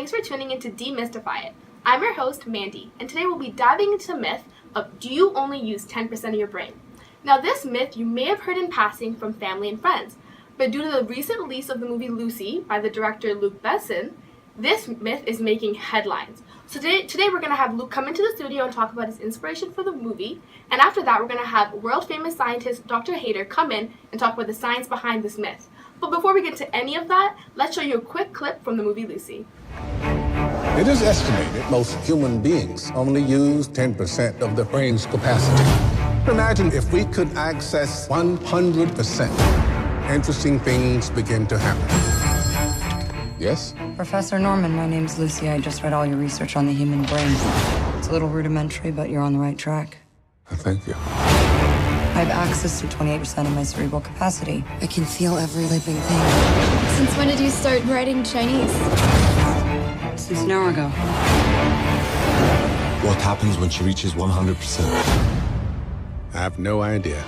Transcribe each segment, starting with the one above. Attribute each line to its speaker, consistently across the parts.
Speaker 1: thanks for tuning in to Demystify It. I'm your host, Mandy, and today we'll be diving into the myth of do you only use 10% of your brain? Now this myth you may have heard in passing from family and friends, but due to the recent release of the movie Lucy by the director Luc Besson, this myth is making headlines. So today we're going to have Luke come into the studio and talk about his inspiration for the movie, and after that we're going to have world-famous scientist Dr. Hader come in and talk about the science behind this myth. But before we get to any of that, let's show you a quick clip from the movie Lucy.
Speaker 2: It is estimated most human beings only use 10% of their brain's capacity. Imagine if we could access 100%. Interesting things begin to happen. Yes?
Speaker 3: Professor Norman, my name's Lucy. I just read all your research on the human brain. It's a little rudimentary, but you're on the right track.
Speaker 2: Thank you.
Speaker 3: I have access to 28% of my cerebral capacity. I can feel every living thing.
Speaker 4: Since when did you start writing Chinese?
Speaker 3: Since an hour ago.
Speaker 5: What happens when she reaches 100%?
Speaker 2: I have no idea.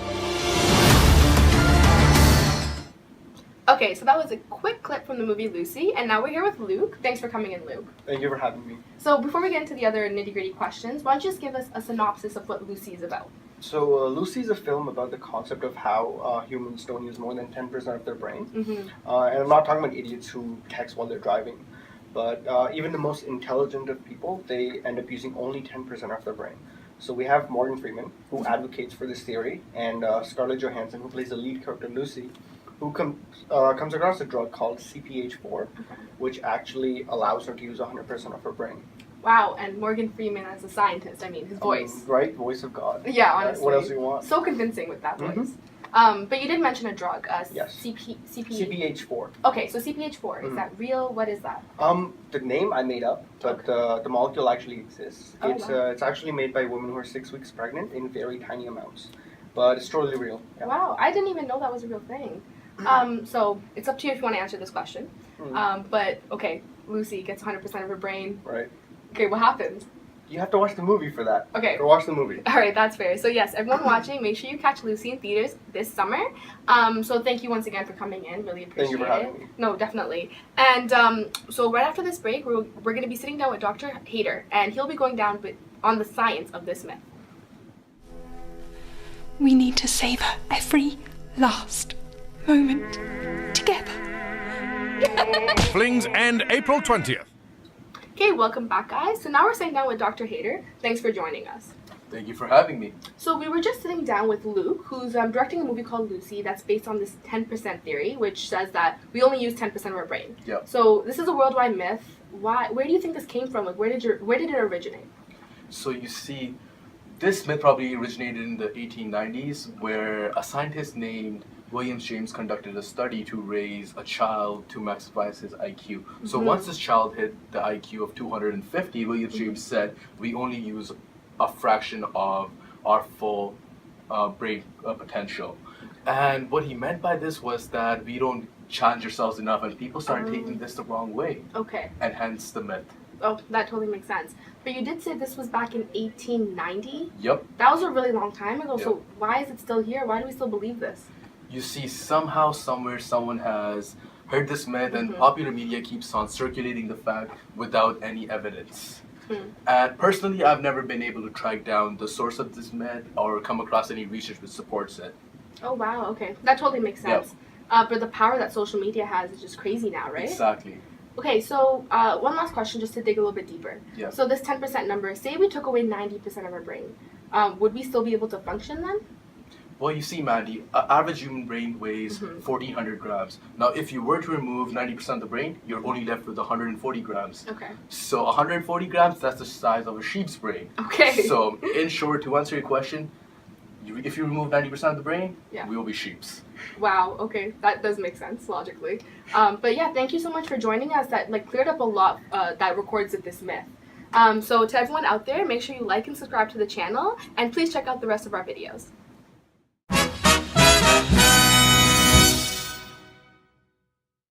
Speaker 1: Okay, so that was a quick clip from the movie Lucy, and now we're here with Luke. Thanks for coming in, Luke.
Speaker 6: Thank you for having me.
Speaker 1: So before we get into the other nitty-gritty questions, why don't you just give us a synopsis of what Lucy is about?
Speaker 6: So Lucy is a film about the concept of how humans don't use more than 10% of their brain. And I'm not talking about idiots who text while they're driving, but even the most intelligent of people, they end up using only 10% of their brain. So we have Morgan Freeman, who advocates for this theory, and Scarlett Johansson, who plays the lead character Lucy, who comes across a drug called CPH4, which actually allows her to use 100% of her brain.
Speaker 1: Wow, and Morgan Freeman as a scientist, I mean, his voice.
Speaker 6: Right? Voice of God.
Speaker 1: Yeah, honestly.
Speaker 6: What else do you want?
Speaker 1: So convincing with that voice. But you did mention a drug,
Speaker 6: Yes. CPH4.
Speaker 1: Okay, so CPH4, is that real? What is that?
Speaker 6: The name I made up, but the molecule actually exists.
Speaker 1: Oh,
Speaker 6: It's actually made by women who are 6 weeks pregnant in very tiny amounts, but it's totally real. Yeah.
Speaker 1: Wow, I didn't even know that was a real thing. So it's up to you if you want to answer this question. But okay, Lucy gets 100% of her brain.
Speaker 6: Right.
Speaker 1: Okay, what happens?
Speaker 6: You have to watch the movie for that.
Speaker 1: Okay.
Speaker 6: Go watch the movie.
Speaker 1: All right, that's fair. So yes, everyone watching, make sure you catch Lucy in theaters this summer. So thank you once again for coming in. Really appreciate it.
Speaker 6: Thank you for having me.
Speaker 1: No, definitely. And so right after this break, we're going to be sitting down with Dr. Hader, and he'll be going down on the science of this myth.
Speaker 7: We need to savor every last moment together.
Speaker 8: Flings end April 20th.
Speaker 1: Okay, welcome back, guys. So now we're sitting down with Dr. Hader. Thanks for joining us.
Speaker 9: Thank you for having me.
Speaker 1: So we were just sitting down with Luke, who's directing a movie called Lucy that's based on this 10% theory, which says that we only use 10% of our brain.
Speaker 9: Yep.
Speaker 1: So this is a worldwide myth. Where do you think this came from? Like, where did it originate?
Speaker 9: So you see, this myth probably originated in the 1890s, where a scientist named William James conducted a study to raise a child to maximize his IQ. So once this child hit the IQ of 250, William James said, we only use a fraction of our full brain potential. And what he meant by this was that we don't challenge ourselves enough, and people started taking this the wrong way.
Speaker 1: Okay.
Speaker 9: And hence the myth.
Speaker 1: Oh, that totally makes sense. But you did say this was back in 1890?
Speaker 9: Yep.
Speaker 1: That was a really long time ago,
Speaker 9: Yep.
Speaker 1: so why is it still here? Why do we still believe this?
Speaker 9: You see, somehow, somewhere, someone has heard this myth, and popular media keeps on circulating the fact without any evidence. And personally, I've never been able to track down the source of this myth or come across any research which supports it.
Speaker 1: Oh, wow, okay. That totally makes sense. But the power that social media has is just crazy now, right?
Speaker 9: Exactly.
Speaker 1: Okay, so one last question just to dig a little bit deeper.
Speaker 9: Yeah.
Speaker 1: So this 10% number, say we took away 90% of our brain, would we still be able to function then?
Speaker 9: Well, you see, Mandy, average human brain weighs 1,400 grams. Now, if you were to remove 90% of the brain, you're only left with 140 grams.
Speaker 1: Okay.
Speaker 9: So 140 grams, that's the size of a sheep's brain.
Speaker 1: Okay.
Speaker 9: So, in short, to answer your question, if you remove 90% of the brain, we will be sheeps.
Speaker 1: Wow, okay. That does make sense, logically. But yeah, thank you so much for joining us. That cleared up a lot that records of this myth. So to everyone out there, make sure you like and subscribe to the channel, and please check out the rest of our videos.